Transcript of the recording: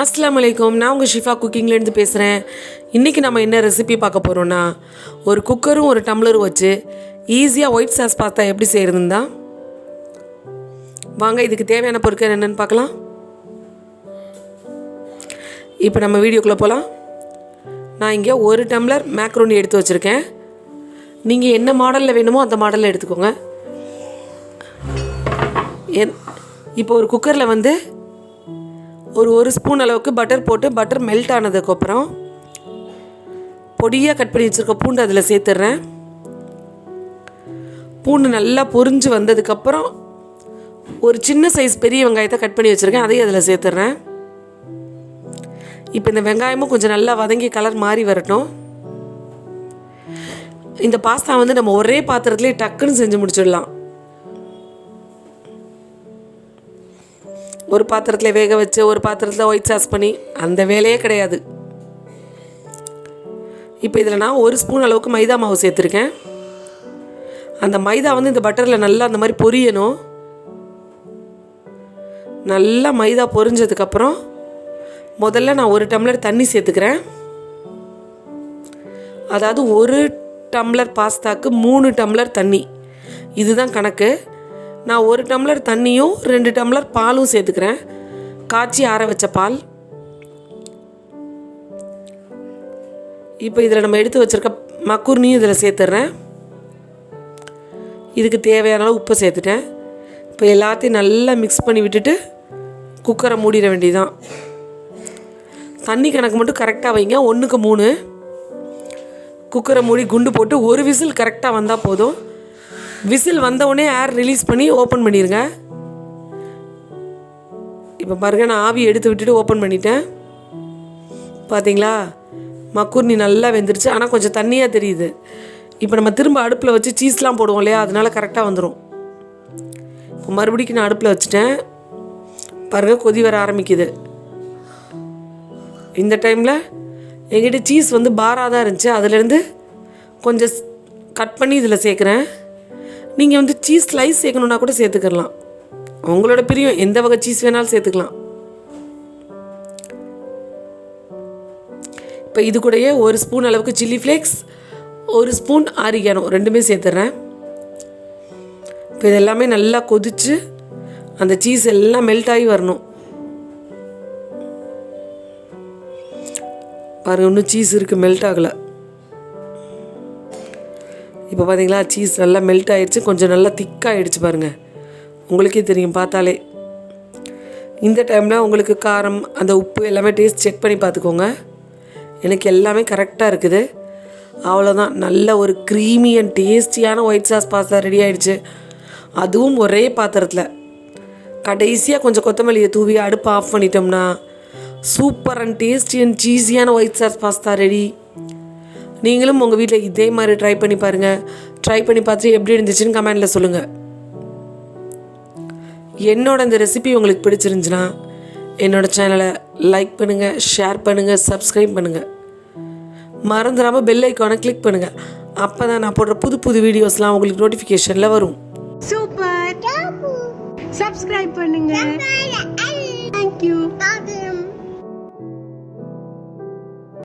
அஸ்ஸலாமு அலைக்கும். நான் உங்கள் ஷிஃபா குக்கிங்லேருந்து பேசுகிறேன். இன்றைக்கி நம்ம என்ன ரெசிபி பார்க்க போகிறோன்னா, ஒரு குக்கரும் ஒரு டம்ளரும் வச்சு ஈஸியாக ஒயிட் சாஸ் பாஸ்தா எப்படி செய்கிறதுன்னு தான். வாங்க, இதுக்கு தேவையான பொருட்கள் என்னென்னு பார்க்கலாம். இப்போ நம்ம வீடியோக்குள்ளே போகலாம். நான் இங்கே ஒரு டம்ளர் மேக்ரோனி எடுத்து வச்சுருக்கேன். நீங்கள் என்ன மாடலில் வேணுமோ அந்த மாடலில் எடுத்துக்கோங்க. இப்போ ஒரு குக்கரில் வந்து ஒரு ஸ்பூன் அளவுக்கு பட்டர் போட்டு, பட்டர் மெல்ட் ஆனதுக்கப்புறம் பொடியாக கட் பண்ணி வச்சுருக்க பூண்டு அதில் சேர்த்துட்றேன். பூண்டு நல்லா பொரிஞ்சு வந்ததுக்கப்புறம் ஒரு சின்ன சைஸ் பெரிய வெங்காயத்தை கட் பண்ணி வச்சுருக்கேன், அதையும் அதில் சேர்த்துட்றேன். இப்போ இந்த வெங்காயமும் கொஞ்சம் நல்லா வதங்கி கலர் மாறி வரட்டும். இந்த பாஸ்தா வந்து நம்ம ஒரே பாத்திரத்துலேயே டக்குன்னு செஞ்சு முடிச்சிடலாம். ஒரு பாத்திரத்தில் வேக வச்சு ஒரு பாத்திரத்தில் ஒயிட் சாஸ் பண்ணி அந்த வேலையே கிடையாது. இப்போ இதில் நான் ஒரு ஸ்பூன் அளவுக்கு மைதா மாவு சேர்த்துருக்கேன். அந்த மைதா வந்து இந்த பட்டரில் நல்லா அந்த மாதிரி பொரியணும். நல்லா மைதா பொரிஞ்சதுக்கப்புறம் முதல்ல நான் ஒரு டம்ளர் தண்ணி சேர்த்துக்கிறேன். அதாவது ஒரு டம்ளர் பாஸ்தாக்கு 3 டம்ளர் தண்ணி, இதுதான் கணக்கு. நான் ஒரு டம்ளர் தண்ணியும் 2 டம்ளர் பாலும் சேர்த்துக்கிறேன், காய்ச்சி ஆற வச்ச பால். இப்போ இதில் நம்ம எடுத்து வச்சுருக்க மக்கூர்னியும் இதில் சேர்த்துட்றேன். இதுக்கு தேவையான அளவு உப்பை சேர்த்துட்டேன். இப்போ எல்லாத்தையும் நல்லா மிக்ஸ் பண்ணி விட்டுட்டு குக்கரை மூடிட வேண்டியதுதான். தண்ணி கணக்கு மட்டும் கரெக்டாக வைங்க, 1க்கு 3. குக்கரை மூடி குண்டு போட்டு ஒரு விசில் கரெக்டாக வந்தால் போதும். விசில் வந்தவுடனே ஏர் ரிலீஸ் பண்ணி ஓப்பன் பண்ணிடுங்க. இப்போ பாருங்கள், நான் ஆவி எடுத்து விட்டுட்டு ஓப்பன் பண்ணிட்டேன். பார்த்தீங்களா, மக்கூர்னி நல்லா வெந்துருச்சு. ஆனால் கொஞ்சம் தண்ணியாக தெரியுது. இப்போ நம்ம திரும்ப அடுப்பில் வச்சு சீஸ்லாம் போடுவோம் இல்லையா, அதனால் கரெக்டாக வந்துடும். இப்போ மறுபடியும் நான் அடுப்பில் வச்சுட்டேன். பாருங்கள், கொதி வர ஆரம்பிக்குது. இந்த டைமில் எங்கிட்ட சீஸ் வந்து பாராக தான் இருந்துச்சு, அதுலேருந்து கொஞ்சம் கட் பண்ணி இதில் சேர்க்குறேன். நீங்கள் வந்து சீஸ் ஸ்லைஸ் சேர்க்கணுன்னா கூட சேர்த்துக்கலாம். உங்களோட பிரியம், எந்த வகை சீஸ் வேணாலும் சேர்த்துக்கலாம். இப்போ இது கூடயே ஒரு ஸ்பூன் அளவுக்கு சில்லி ஃப்ளேக்ஸ், ஒரு ஸ்பூன் oregano ரெண்டுமே சேர்த்துட்றேன். இப்போ இது எல்லாமே நல்லா கொதித்து அந்த சீஸ் எல்லாம் மெல்ட் ஆகி வரணும். பாருங்கள், இன்னும் சீஸ் இருக்குது, மெல்ட் ஆகலை. இப்போ பார்த்தீங்களா, சீஸ் நல்லா மெல்ட் ஆகிடுச்சு, கொஞ்சம் நல்லா திக்காகிடுச்சு. பாருங்கள், உங்களுக்கே தெரியும் பார்த்தாலே. இந்த டைமில் உங்களுக்கு காரம், அந்த உப்பு எல்லாமே டேஸ்ட் செக் பண்ணி பார்த்துக்கோங்க. எனக்கு எல்லாமே கரெக்டாக இருக்குது. அவ்வளோதான், நல்ல ஒரு க்ரீமி அண்ட் டேஸ்டியான ஒயிட் சாஸ் பாஸ்தா ரெடி ஆகிடுச்சு. அதுவும் ஒரே பாத்திரத்தில். கடைசியாக கொஞ்சம் கொத்தமல்லியை தூவி அடுப்பை ஆஃப் பண்ணிட்டோம்னா சூப்பர் அண்ட் டேஸ்டி அண்ட் சீஸியான ஒயிட் சாஸ் பாஸ்தா ரெடி. நீங்களும் உங்கள் வீட்டில் இதே மாதிரி ட்ரை பண்ணி பாருங்கள். ட்ரை பண்ணி பார்த்துட்டு எப்படி இருந்துச்சுன்னு கமெண்டில் சொல்லுங்கள். என்னோட இந்த ரெசிபி உங்களுக்கு பிடிச்சிருந்துச்சுன்னா என்னோடய சேனலை லைக் பண்ணுங்கள், ஷேர் பண்ணுங்கள், சப்ஸ்கிரைப் பண்ணுங்கள். மறந்துடாமல் பெல் ஐக்கானை கிளிக் பண்ணுங்கள். அப்போ தான் நான் போடுற புது புது வீடியோஸ்லாம் உங்களுக்கு நோட்டிஃபிகேஷனில் வரும். சூப்பர், சப்ஸ்கிரைப் பண்ணுங்கள். தேங்க்யூ.